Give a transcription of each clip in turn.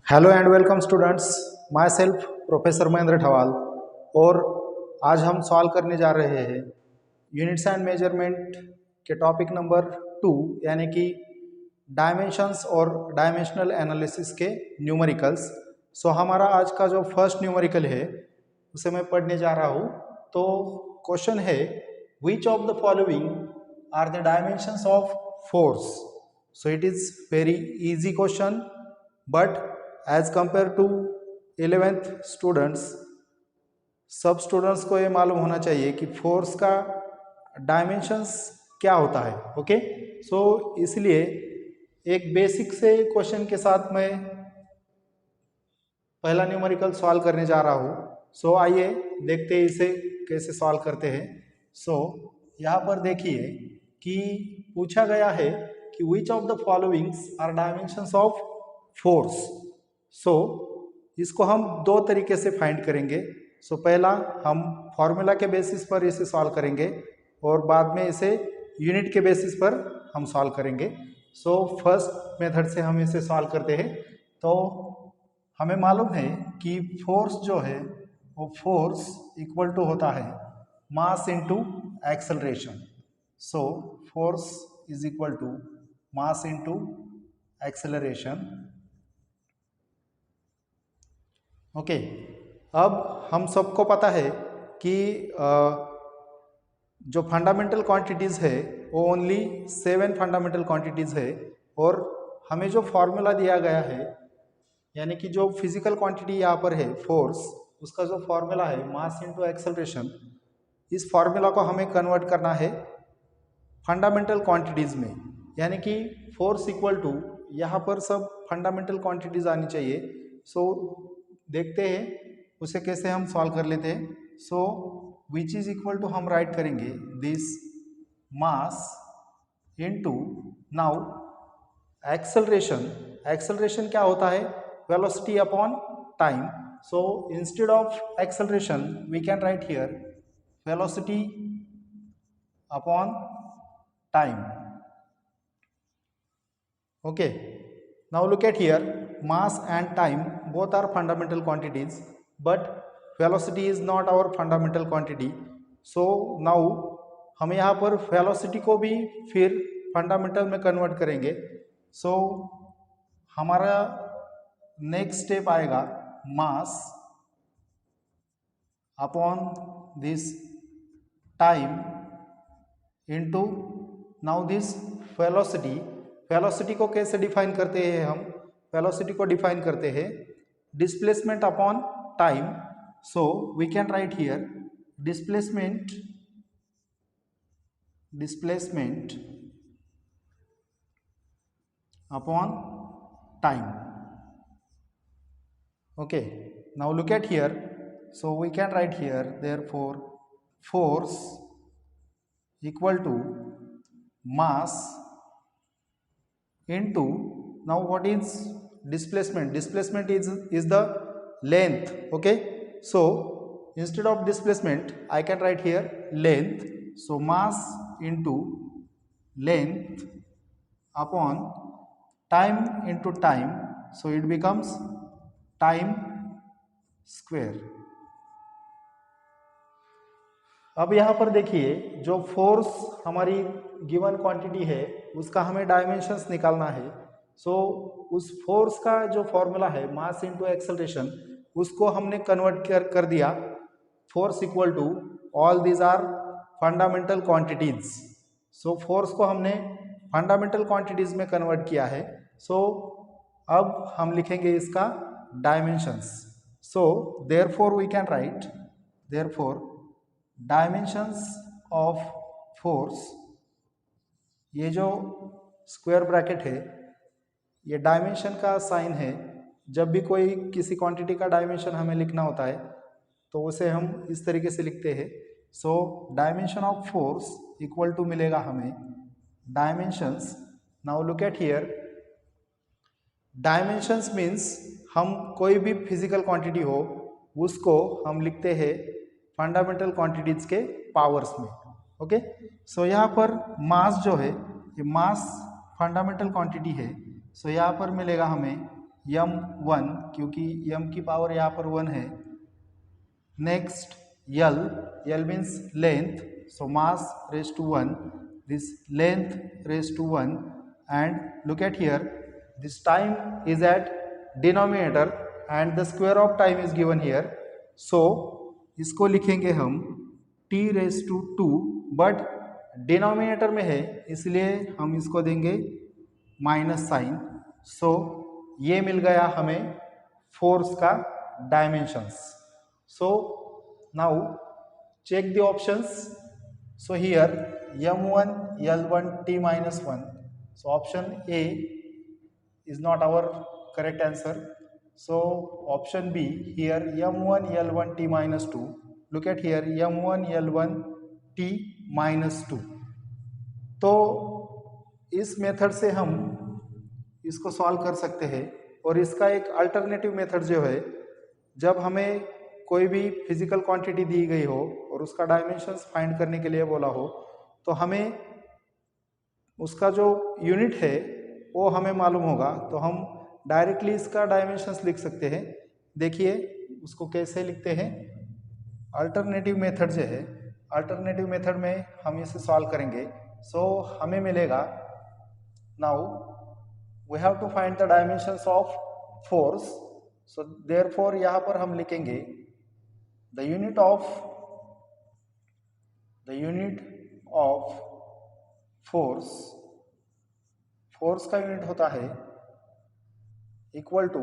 Hello and welcome students, myself professor Mahendra Thawal. और आज हम सॉल्व करने जा रहे हैं यूनिट्स एंड मेजरमेंट के टॉपिक नंबर 2 यानी कि डायमेंशंस और डायमेंशनल एनालिसिस के न्यूमेरिकल्स। सो हमारा आज का जो फर्स्ट न्यूमेरिकल है उसे मैं पढ़ने जा रहा हूँ। तो क्वेश्चन है, which of the following are the dimensions of force. So it is very easy question, but as compare to 11th students, सब स्टूडेंट्स को ये मालूम होना चाहिए कि फोर्स का डायमेंशंस क्या होता है। ओके, सो इसलिए एक बेसिक से क्वेश्चन के साथ मैं पहला न्यूमेरिकल सॉल्व करने जा रहा हूँ। सो आइए देखते हैं इसे कैसे सॉल्व करते हैं। सो यहाँ पर देखिए कि पूछा गया है कि which of the followings are dimensions of force. So इसको हम दो तरीके से फाइंड करेंगे। सो पहला हम फॉर्मूला के बेसिस पर इसे सॉल्व करेंगे और बाद में इसे यूनिट के बेसिस पर हम सॉल्व करेंगे। सो फर्स्ट मेथड से हम इसे सॉल्व करते हैं। तो हमें मालूम है कि फोर्स जो है वो फोर्स इक्वल टू होता है mass into acceleration. So force is equal to mass into acceleration. Okay, अब हम सबको पता है कि जो फंडामेंटल क्वांटिटीज़ है वो ओनली 7 फंडामेंटल क्वांटिटीज़ है। और हमें जो फॉर्मूला दिया गया है यानी कि जो फिजिकल क्वांटिटी यहाँ पर है फोर्स, उसका जो फॉर्मूला है मास इनटू एक्सेलरेशन, इस फॉर्मूला को हमें कन्वर्ट करना है फंडामेंटल क्वांटिटीज़ में। यानी कि फोर्स इक्वल टू यहाँ पर सब फंडामेंटल क्वांटिटीज़ आनी चाहिए। सो देखते हैं उसे कैसे हम सॉल्व कर लेते हैं। So which is equal to हम राइट करेंगे this mass into now acceleration. Acceleration क्या होता है? Velocity upon time. So instead of acceleration we can write here velocity upon time. Okay, now look at here, mass and time both are fundamental quantities, but velocity is not our fundamental quantity. So now हम यहाँ पर velocity को भी फिर fundamental में convert करेंगे। So हमारा next step आएगा mass upon this time into now this velocity। Velocity को कैसे डिफाइन करते हैं हम? वेलोसिटी को डिफाइन करते हैं displacement upon time. So we can write here displacement upon time. Okay, now look at here. So we can write here therefore force equal to mass into now what is displacement is the length. Okay, so instead of displacement I can write here length. So mass into length upon time into time, so it becomes time square. अब यहाँ पर देखिए जो force हमारी given quantity है उसका हमें dimensions निकालना है। सो उस फोर्स का जो फॉर्मूला है मास इनटू एक्सेलरेशन, उसको हमने कन्वर्ट कर दिया force equal to all these are fundamental quantities. So force को हमने फंडामेंटल क्वांटिटीज में कन्वर्ट किया है। सो अब हम लिखेंगे इसका dimensions. So therefore we can write therefore dimensions of force, ये जो स्क्वायर ब्रैकेट है ये डायमेंशन का साइन है। जब भी कोई किसी क्वांटिटी का डायमेंशन हमें लिखना होता है तो उसे हम इस तरीके से लिखते हैं। So dimension of force equal to मिलेगा हमें dimensions. Now look at here, dimensions means हम कोई भी फिजिकल क्वांटिटी हो उसको हम लिखते हैं फंडामेंटल क्वांटिटीज के पावर्स में। ओके, सो यहाँ पर मास जो है ये मास फंडामेंटल क्वांटिटी है। सो यहाँ पर मिलेगा हमें m1 क्योंकि m की पावर यहाँ पर 1 है. Next L means length, so mass raised to 1, this length raised to 1, and look at here, this time is at denominator and the square of time is given here, so इसको लिखेंगे हम t raised to 2, but denominator में है इसलिए हम इसको देंगे minus sign. सो ये मिल गया हमें फोर्स का dimensions. So now check the options. So here m1 L1 t minus 1. So option A is not our correct answer. So option B here m1 L1 t minus 2. Look at here m1 L1 t minus 2. तो इस method से हम इसको solve कर सकते हैं. और इसका एक अल्टरनेटिव मेथड जो है, जब हमें कोई भी फिजिकल क्वांटिटी दी गई हो और उसका डायमेंशंस फाइंड करने के लिए बोला हो, तो हमें उसका जो यूनिट है वो हमें मालूम होगा, तो हम डायरेक्टली इसका डायमेंशंस लिख सकते हैं. देखिए उसको कैसे लिखते हैं. अल्टरनेटिव मेथड जो है, अल्टरनेटिव मेथड में हम इसे सॉल्व करेंगे. सो हमें मिलेगा, now we have to find the dimensions of force. So therefore यहाँ पर हम लिखेंगे the unit of force का यूनिट होता है इक्वल टू,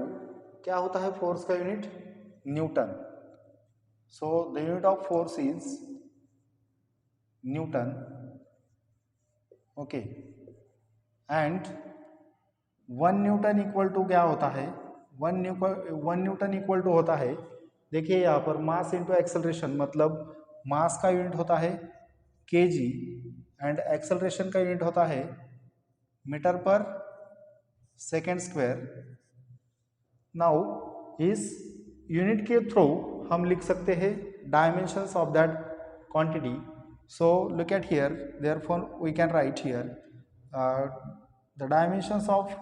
क्या होता है फोर्स का unit? Newton. So the unit of force is newton. Okay, and 1 newton equal to क्या होता है? 1 न्यूटन इक्वल टू होता है, देखिए यहाँ पर मास इंटू एक्सेलरेशन, मतलब मास का यूनिट होता है kg एंड एक्सेलरेशन का यूनिट होता है metre per second square. Now इस यूनिट के थ्रू हम लिख सकते हैं dimensions of that quantity. So look at here, therefore we can write here the dimensions of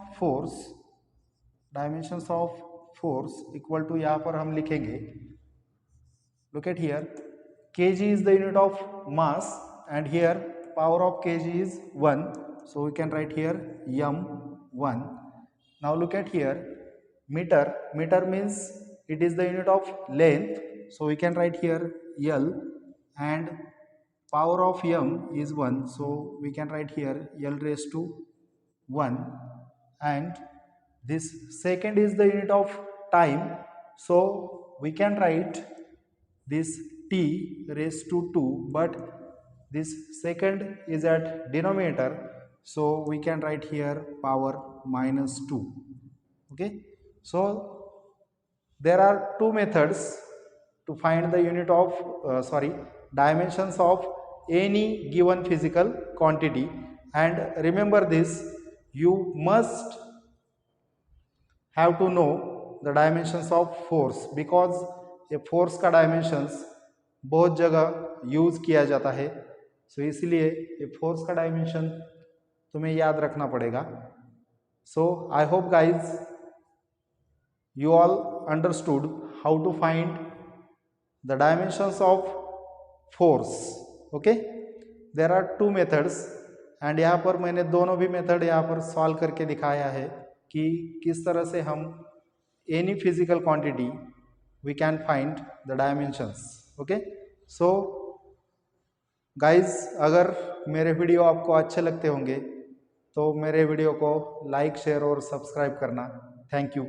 force equal to, यहाँ पर हम लिखेंगे, look at here, kg is the unit of mass and here power of kg is 1, so we can write here m1. Now look at here, meter means it is the unit of length, so we can write here L, and power of m is 1, so we can write here L raised to 1, and this second is the unit of time, so we can write this t raised to 2, but this second is at denominator, so we can write here power minus 2. Okay, so there are two methods to find the unit of dimensions of any given physical quantity, and remember this, you must have to know the dimensions of force, because ये force का dimensions बहुत जगह use किया जाता है. सो इसलिए ये force का डायमेंशन तुम्हें याद रखना पड़ेगा. So I hope guys you all understood how to find the dimensions of force. Okay, there are two methods, and यहाँ पर मैंने दोनों भी मेथड यहाँ पर सॉल्व करके दिखाया है कि किस तरह से हम any physical quantity we can find the dimensions. Okay, so guys, अगर मेरे वीडियो आपको अच्छे लगते होंगे तो मेरे वीडियो को लाइक, शेयर और सब्सक्राइब करना. Thank you.